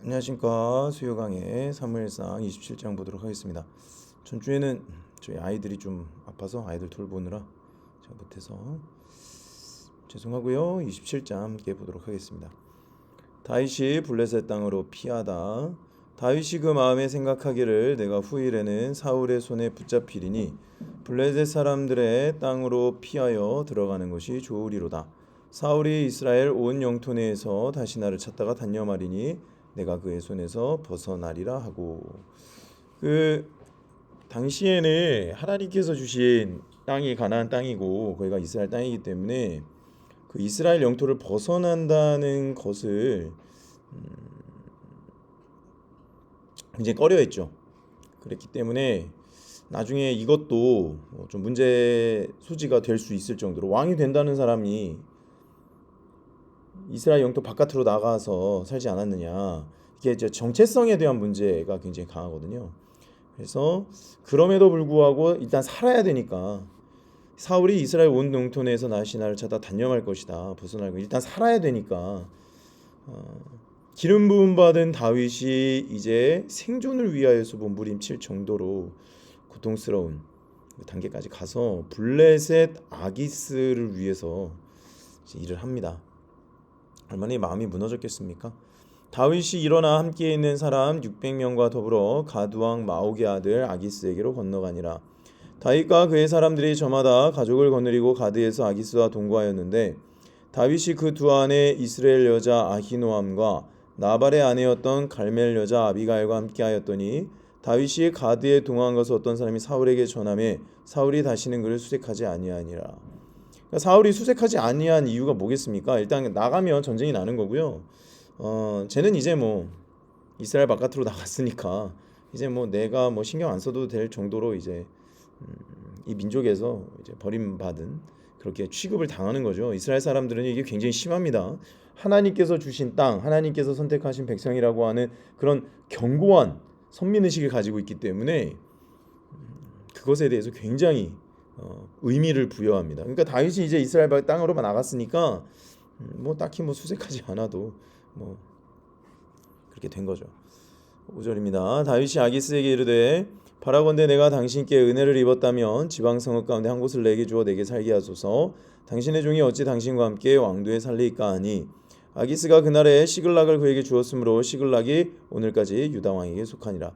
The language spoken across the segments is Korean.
안녕하십니까. 수요강의 사무엘상 27장 보도록 하겠습니다. 전주에는 저희 아이들이 좀 아파서 아이들 돌보느라 제가 못해서 죄송하고요. 27장 함께 보도록 하겠습니다. 다윗이 블레셋 땅으로 피하다. 다윗이 그 마음에 생각하기를 내가 후일에는 사울의 손에 붙잡히리니 블레셋 사람들의 땅으로 피하여 들어가는 것이 좋으리로다. 사울이 이스라엘 온 영토 내에서 다시 나를 찾다가 단념하리니 내가 그의 손에서 벗어나리라 하고, 그 당시에는 하나님께서 주신 땅이 가나안 땅이고 거기가 이스라엘 땅이기 때문에 그 이스라엘 영토를 벗어난다는 것을 굉장히 꺼려했죠. 그랬기 때문에 나중에 이것도 좀 문제 소지가 될 수 있을 정도로, 왕이 된다는 사람이 이스라엘 영토 바깥으로 나가서 살지 않았느냐, 이게 이제 정체성에 대한 문제가 굉장히 강하거든요. 그래서 그럼에도 불구하고 일단 살아야 되니까, 사울이 이스라엘 온 영토 내에서 다시 나를 찾아 단념할 것이다, 벗어날 거, 일단 살아야 되니까 기름 부음 받은 다윗이 이제 생존을 위하여서 몸부림칠 정도로 고통스러운 단계까지 가서 블레셋 아기스를 위해서 일을 합니다. 얼마나 마음이 무너졌겠습니까? 다윗이 일어나 함께 있는 사람 600명과 더불어 가드왕 마옥의 아들 아기스에게로 건너가니라. 다윗과 그의 사람들이 저마다 가족을 거느리고 가드에서 아기스와 동거하였는데, 다윗이 그 두 아내 이스라엘 여자 아히노암과 나발의 아내였던 갈멜 여자 아비가일과 함께하였더니, 다윗이 가드에 동한 것을 어떤 사람이 사울에게 전하매 사울이 다시는 그를 수색하지 아니하니라. 사울이 수색하지 아니한 이유가 뭐겠습니까? 일단 나가면 전쟁이 나는 거고요. 쟤는 이제 뭐 이스라엘 바깥으로 나갔으니까 이제 뭐 내가 뭐 신경 안 써도 될 정도로 이제 이 민족에서 이제 버림받은, 그렇게 취급을 당하는 거죠. 이스라엘 사람들은 이게 굉장히 심합니다. 하나님께서 주신 땅, 하나님께서 선택하신 백성이라고 하는 그런 견고한 선민의식을 가지고 있기 때문에 그것에 대해서 굉장히 의미를 부여합니다. 그러니까 다윗이 이제 이스라엘 땅으로만 나갔으니까 뭐 딱히 뭐 수색하지 않아도 뭐 그렇게 된 거죠. 5절입니다. 다윗이 아기스에게 이르되 바라건대 내가 당신께 은혜를 입었다면 지방 성읍 가운데 한 곳을 내게 주어 내게 살게 하소서. 당신의 종이 어찌 당신과 함께 왕도에 살리까 하니, 아기스가 그날에 시글락을 그에게 주었으므로 시글락이 오늘까지 유다 왕에게 속하니라.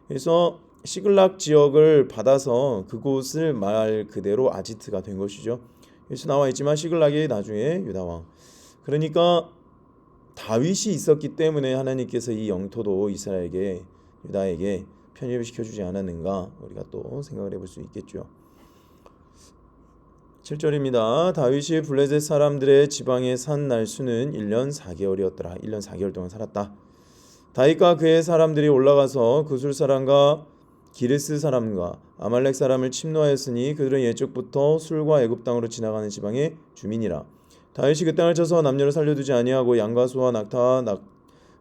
그래서 시글락 지역을 받아서 그곳을 말 그대로 아지트가 된 것이죠. 여기서 나와 있지만 시글락이 나중에 유다 왕. 그러니까 다윗이 있었기 때문에 하나님께서 이 영토도 이스라엘에게, 유다에게 편입을 시켜주지 않았는가, 우리가 또 생각을 해볼 수 있겠죠. 7절입니다. 다윗이 블레셋 사람들의 지방에 산 날수는 1년 4개월이었더라. 1년 4개월 동안 살았다. 다윗과 그의 사람들이 올라가서 구술 사람과 기르스 사람과 아말렉 사람을 침노하였으니 그들은 예적부터 술과 애굽 땅으로 지나가는 지방의 주민이라. 다윗이 그 땅을 쳐서 남녀를 살려두지 아니하고 양과 소와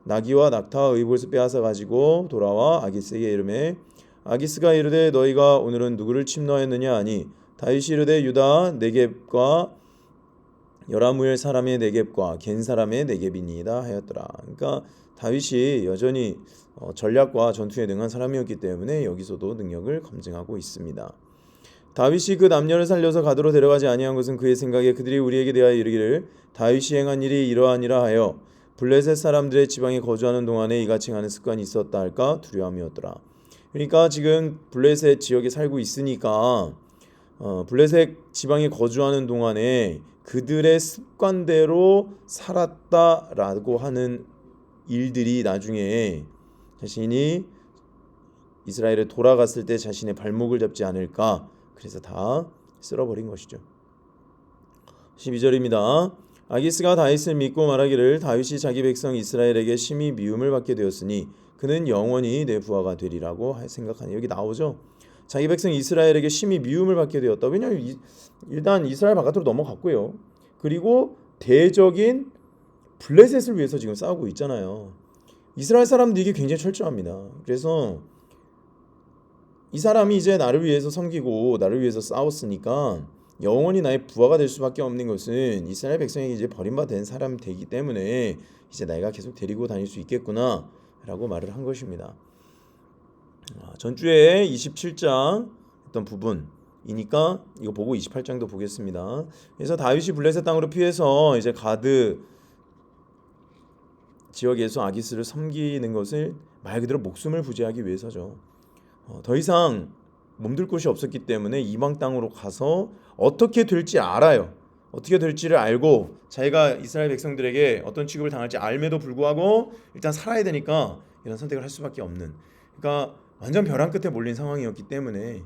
나귀와 낙타와 의복을 빼앗아 가지고 돌아와 아기스에게 이르매, 아기스가 이르되 너희가 오늘은 누구를 침노하였느냐 하니, 다윗이 이르되 유다 네겝과 여라무엘 사람의 네겝과 겐 사람의 네겝이니이다 하였더라. 그러니까 다윗이 여전히 전략과 전투에 능한 사람이었기 때문에 여기서도 능력을 검증하고 있습니다. 다윗이 그 남녀를 살려서 가드로 데려가지 아니한 것은 그의 생각에 그들이 우리에게 대하여 이르기를 다윗이 행한 일이 이러하니라 하여 블레셋 사람들의 지방에 거주하는 동안에 이같이 하는 습관이 있었다 할까 두려움이었더라. 그러니까 지금 블레셋 지역에 살고 있으니까 블레셋 지방에 거주하는 동안에 그들의 습관대로 살았다라고 하는 일들이 나중에 자신이 이스라엘에 돌아갔을 때 자신의 발목을 잡지 않을까, 그래서 다 쓸어버린 것이죠. 12절입니다. 아기스가 다윗을 믿고 말하기를 다윗이 자기 백성 이스라엘에게 심히 미움을 받게 되었으니 그는 영원히 내 부하가 되리라고 생각하니, 여기 나오죠. 자기 백성 이스라엘에게 심히 미움을 받게 되었다. 왜냐하면 일단 이스라엘 바깥으로 넘어갔고요. 그리고 대적인 블레셋을 위해서 지금 싸우고 있잖아요. 이스라엘 사람들이 이게 굉장히 철저합니다. 그래서 이 사람이 이제 나를 위해서 섬기고 나를 위해서 싸웠으니까 영원히 나의 부하가 될 수밖에 없는 것은 이스라엘 백성이 이제 버림받은 사람 되기 때문에 이제 내가 계속 데리고 다닐 수 있겠구나 라고 말을 한 것입니다. 전주에 27장 했던 부분이니까 이거 보고 28장도 보겠습니다. 그래서 다윗이 블레셋 땅으로 피해서 이제 가드 지역에서 아기스를 섬기는 것을 말 그대로 목숨을 부지하기 위해서죠. 더 이상 몸둘 곳이 없었기 때문에 이방 땅으로 가서 어떻게 될지 알아요. 어떻게 될지를 알고 자기가 이스라엘 백성들에게 어떤 취급을 당할지 알매도 불구하고 일단 살아야 되니까 이런 선택을 할 수밖에 없는, 그러니까 완전 벼랑 끝에 몰린 상황이었기 때문에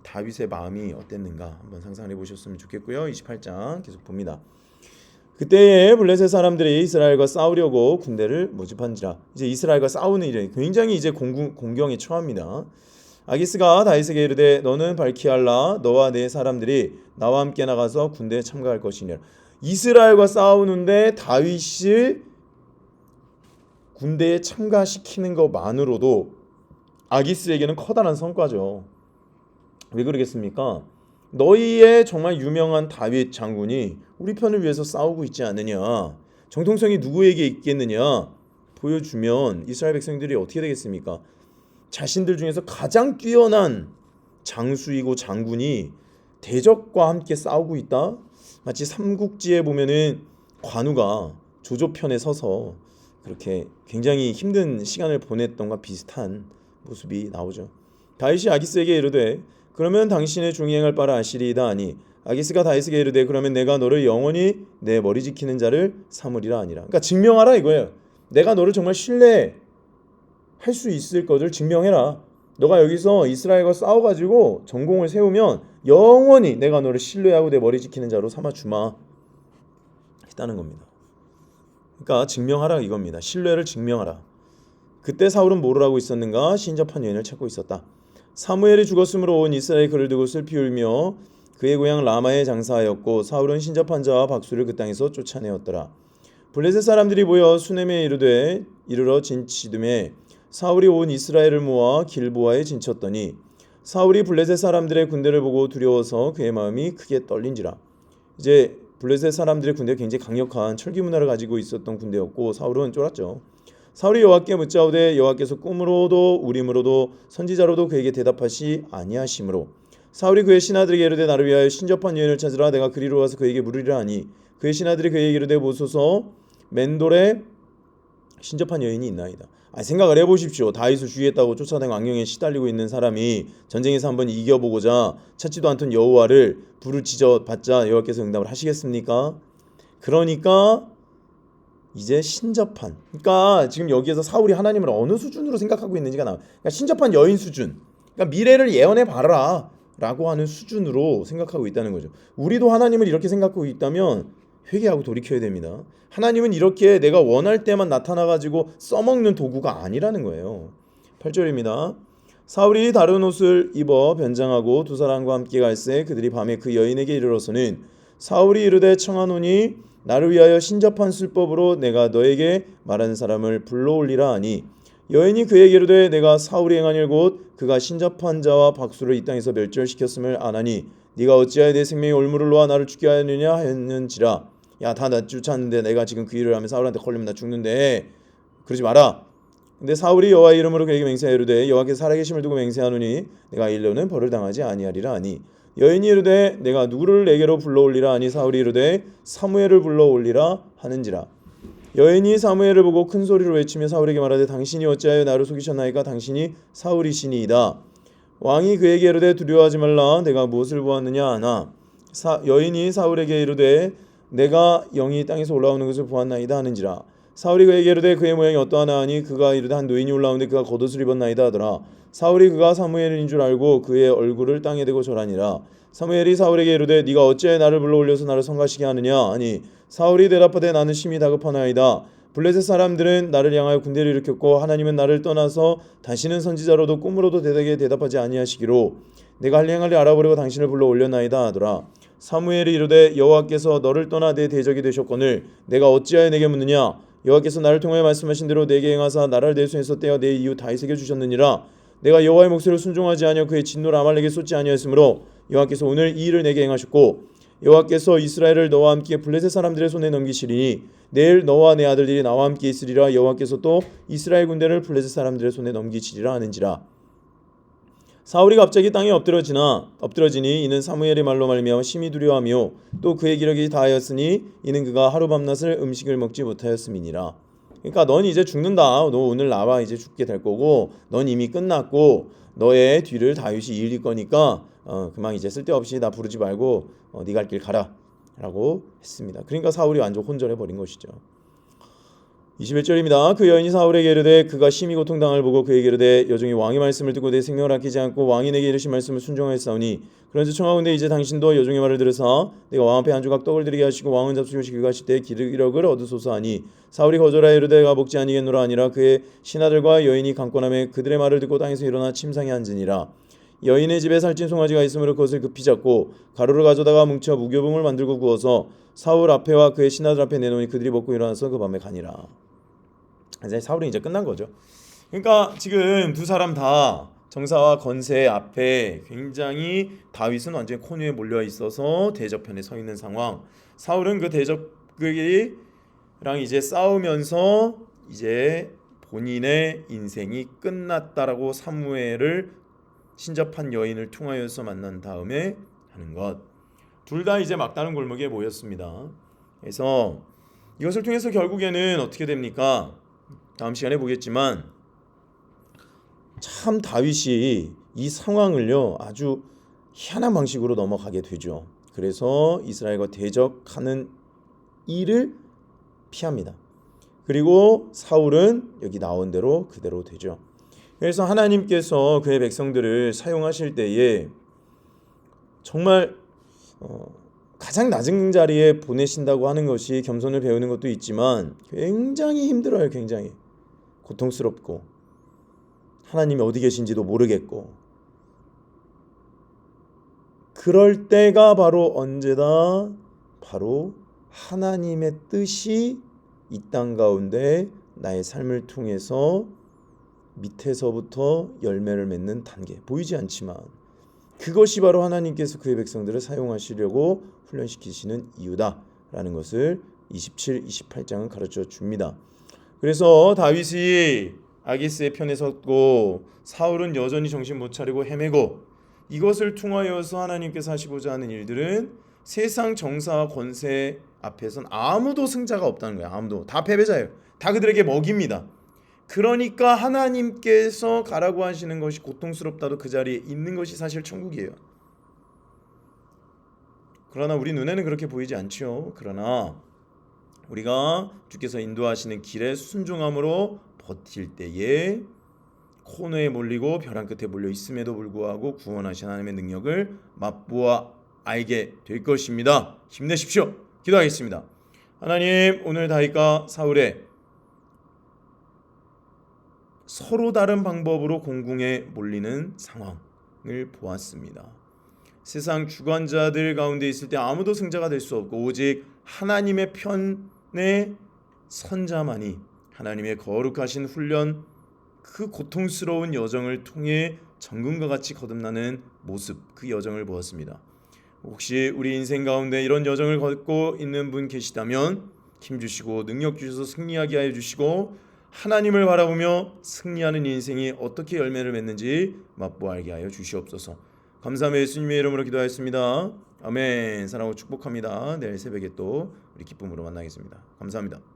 다윗의 마음이 어땠는가 한번 상상해 보셨으면 좋겠고요. 28장 계속 봅니다. 그때에 블레셋 사람들이 이스라엘과 싸우려고 군대를 모집한지라. 이제 이스라엘과 싸우는 일에 굉장히 이제 공경에 처합니다. 아기스가 다윗에게 이르되 너는 발키할라 너와 네 사람들이 나와 함께 나가서 군대에 참가할 것이니라. 이스라엘과 싸우는데 다윗을 군대에 참가시키는 것만으로도 아기스에게는 커다란 성과죠. 왜 그러겠습니까? 너희의 정말 유명한 다윗 장군이 우리 편을 위해서 싸우고 있지 않느냐, 정통성이 누구에게 있겠느냐 보여주면 이스라엘 백성들이 어떻게 되겠습니까? 자신들 중에서 가장 뛰어난 장수이고 장군이 대적과 함께 싸우고 있다? 마치 삼국지에 보면은 관우가 조조편에 서서 그렇게 굉장히 힘든 시간을 보냈던 것과 비슷한 모습이 나오죠. 다윗이 아기스에게 이르되 그러면 당신의 종이 행할 바를 아시리이다 하니 아기스가 다윗에게 이르되 그러면 내가 너를 영원히 내 머리 지키는 자를 삼으리라 하니라. 그러니까 증명하라 이거예요. 내가 너를 정말 신뢰할 수 있을 것을 증명해라. 너가 여기서 이스라엘과 싸워가지고 전공을 세우면 영원히 내가 너를 신뢰하고 내 머리 지키는 자로 삼아주마 했다는 겁니다. 그러니까 증명하라 이겁니다. 신뢰를 증명하라. 그때 사울은 뭐를 하고 있었는가? 신접한 여인을 찾고 있었다. 사무엘이 죽었으므로 온 이스라엘이 그를 두고 슬피 울며 그의 고향 라마에 장사하였고 사울은 신접한 자와 박수를 그 땅에서 쫓아내었더라. 블레셋 사람들이 모여 수넴에 이르러 진치듬에 사울이 온 이스라엘을 모아 길보아에 진쳤더니 사울이 블레셋 사람들의 군대를 보고 두려워서 그의 마음이 크게 떨린지라. 이제 블레셋 사람들의 군대가 굉장히 강력한 철기 문화를 가지고 있었던 군대였고 사울은 쫄았죠. 사울이 여호와께 묻자오되 여호와께서 꿈으로도 우림으로도 선지자로도 그에게 대답하시 아니하시므로 사울이 그의 신하들에게 이르되 나를 위하여 신접한 여인을 찾으라 내가 그리로 가서 그에게 물으리라 하니 그의 신하들이 그에게 이르되 보소서 멘돌에 신접한 여인이 있나이다. 생각을 해보십시오. 다윗을 죽이겠다고 쫓아다니고 악령에 시달리고 있는 사람이 전쟁에서 한번 이겨보고자 찾지도 않던 여호와를 부르짖어 받자 여호와께서 응답을 하시겠습니까? 그러니까 이제 신접한, 그러니까 지금 여기에서 사울이 하나님을 어느 수준으로 생각하고 있는지가 나와요. 그러니까 신접한 여인 수준, 그러니까 미래를 예언해 봐라 라고 하는 수준으로 생각하고 있다는 거죠. 우리도 하나님을 이렇게 생각하고 있다면 회개하고 돌이켜야 됩니다. 하나님은 이렇게 내가 원할 때만 나타나가지고 써먹는 도구가 아니라는 거예요. 8절입니다. 사울이 다른 옷을 입어 변장하고 두 사람과 함께 갈새 그들이 밤에 그 여인에게 이르러서는 사울이 이르되 청하노니 나를 위하여 신접한 술법으로 내가 너에게 말하는 사람을 불러올리라 하니 여인이 그에게 이르되 내가 사울이 행한 일 곧 그가 신접한 자와 박수를 이 땅에서 멸절시켰음을 아나니 네가 어찌하여 내 생명의 올무를 놓아 나를 죽게 하느냐 하였는지라. 야, 다 나 쫓았는데 내가 지금 그 일을 하면 사울한테 걸리면 나 죽는데 그러지 마라. 근데 사울이 여호와의 이름으로 그에게 맹세하여 이르되 여호와께서 살아계심을 두고 맹세하노니 내가 일로는 벌을 당하지 아니하리라 하니 여인이 이르되 내가 누구를 내게로 불러올리라 하니 사울이 이르되 사무엘을 불러올리라 하는지라. 여인이 사무엘을 보고 큰 소리로 외치며 사울에게 말하되 당신이 어찌하여 나를 속이셨나이까 당신이 사울이시니이다. 왕이 그에게 이르되 두려워하지 말라 내가 무엇을 보았느냐 하나 여인이 사울에게 이르되 내가 영이 땅에서 올라오는 것을 보았나이다 하는지라. 사울이 그에게 이르되 그의 모양이 어떠하나 하니 그가 이르되 한 노인이 올라오는데 그가 겉옷을 입었나이다 하더라. 사울이 그가 사무엘인 줄 알고 그의 얼굴을 땅에 대고 절하니라. 사무엘이 사울에게 이르되 네가 어찌하여 나를 불러올려서 나를 성가시게 하느냐 하니 사울이 대답하되 나는 심히 다급하나이다. 블레셋 사람들은 나를 향하여 군대를 일으켰고 하나님은 나를 떠나서 다시는 선지자로도 꿈으로도 대답하지 아니하시기로 내가 할 행할 일 알아보려고 당신을 불러올렸나이다 하더라. 사무엘이 이르되 여호와께서 너를 떠나 내 대적이 되셨거늘 내가 어찌하여 내게 묻느냐. 여호와께서 나를 통하여 말씀하신 대로 내게 행하사 나를 내 손에서 떼어 내 이웃 다윗에게 주셨느니라. 내가 여호와의 목소리를 순종하지 아니하여 그의 진노를 아말렉에게 쏟지 아니하였으므로 여호와께서 오늘 이 일을 내게 행하셨고 여호와께서 이스라엘을 너와 함께 블레셋 사람들의 손에 넘기시리니 내일 너와 내 아들들이 나와 함께 있으리라. 여호와께서 또 이스라엘 군대를 블레셋 사람들의 손에 넘기시리라 하는지라. 사울이 갑자기 땅에 엎드러지니 이는 사무엘의 말로 말미암아 심히 두려워하며 또 그의 기력이 다하였으니 이는 그가 하루 밤낮을 음식을 먹지 못하였음이니라. 그러니까 넌 이제 죽는다. 너 오늘 나와 이제 죽게 될 거고 넌 이미 끝났고 너의 뒤를 다윗이 이을 거니까 그만 이제 쓸데없이 나 부르지 말고 네 갈 길 가라 라고 했습니다. 그러니까 사울이 완전 혼절해 버린 것이죠. 21절입니다. 그 여인이 사울에게 이르되 그가 심히 고통당을 보고 그에게 이르되 여종이 왕의 말씀을 듣고 내 생명을 아끼지 않고 왕이 내게 이르신 말씀을 순종하였사오니 그런즉 청하건대 이제 당신도 여종의 말을 들으사 내가 왕 앞에 한 조각 떡을 드리게 하시고 왕은 잡수시고 길가실 때 기력을 얻으소서 하니 사울이 거절하여 이르되 내가 먹지 아니겠노라 하니라. 그의 신하들과 여인이 강권하며 그들의 말을 듣고 땅에서 일어나 침상에 앉으니라. 여인의 집에 살찐 송아지가 있으므로 그것을 급히 잡고 가루를 가져다가 뭉쳐 무교봉을 만들고 구워서 사울 앞에와 그의 신하들 앞에 내놓으니 그들이 먹고 일어나서 그 밤에 가니라. 이제 사울은 이제 끝난 거죠. 그러니까 지금 두 사람 다 정사와 건세 앞에 굉장히 다윗은 완전히 코너에 몰려 있어서 대적편에 서 있는 상황. 사울은 그 대적들이랑 이제 싸우면서 이제 본인의 인생이 끝났다라고 사무엘을 신접한 여인을 통하여서 만난 다음에 하는 것. 둘 다 이제 막다른 골목에 모였습니다. 그래서 이것을 통해서 결국에는 어떻게 됩니까? 다음 시간에 보겠지만 참 다윗이 이 상황을요 아주 희한한 방식으로 넘어가게 되죠. 그래서 이스라엘과 대적하는 일을 피합니다. 그리고 사울은 여기 나온 대로 그대로 되죠. 그래서 하나님께서 그의 백성들을 사용하실 때에 정말 가장 낮은 자리에 보내신다고 하는 것이 겸손을 배우는 것도 있지만 굉장히 힘들어요. 굉장히 고통스럽고 하나님이 어디 계신지도 모르겠고 그럴 때가 바로 언제다? 바로 하나님의 뜻이 이 땅 가운데 나의 삶을 통해서 밑에서부터 열매를 맺는 단계 보이지 않지만 그것이 바로 하나님께서 그의 백성들을 사용하시려고 훈련시키시는 이유다라는 것을 27, 28장은 가르쳐 줍니다. 그래서 다윗이 아기스의 편에 섰고 사울은 여전히 정신 못 차리고 헤매고 이것을 통하여서 하나님께서 하시고자 하는 일들은 세상 정사와 권세 앞에선 아무도 승자가 없다는 거예요. 아무도 다 패배자예요. 다 그들에게 먹입니다. 그러니까 하나님께서 가라고 하시는 것이 고통스럽다도 그 자리에 있는 것이 사실 천국이에요. 그러나 우리 눈에는 그렇게 보이지 않죠. 그러나 우리가 주께서 인도하시는 길에 순종함으로 버틸 때에 코너에 몰리고 벼랑 끝에 몰려 있음에도 불구하고 구원하신 하나님의 능력을 맛보아 알게 될 것입니다. 힘내십시오. 기도하겠습니다. 하나님, 오늘 다윗과 사울의 서로 다른 방법으로 공궁에 몰리는 상황을 보았습니다. 세상 주관자들 가운데 있을 때 아무도 승자가 될 수 없고 오직 하나님의 편에 선 자만이 하나님의 거룩하신 훈련 그 고통스러운 여정을 통해 정금과 같이 거듭나는 모습, 그 여정을 보았습니다. 혹시 우리 인생 가운데 이런 여정을 걷고 있는 분 계시다면 힘주시고 능력 주셔서 승리하게 하여 주시고 하나님을 바라보며 승리하는 인생이 어떻게 열매를 맺는지 맛보알게 하여 주시옵소서. 감사하며 예수님의 이름으로 기도하였습니다. 아멘. 사랑하고 축복합니다. 내일 새벽에 또 우리 기쁨으로 만나겠습니다. 감사합니다.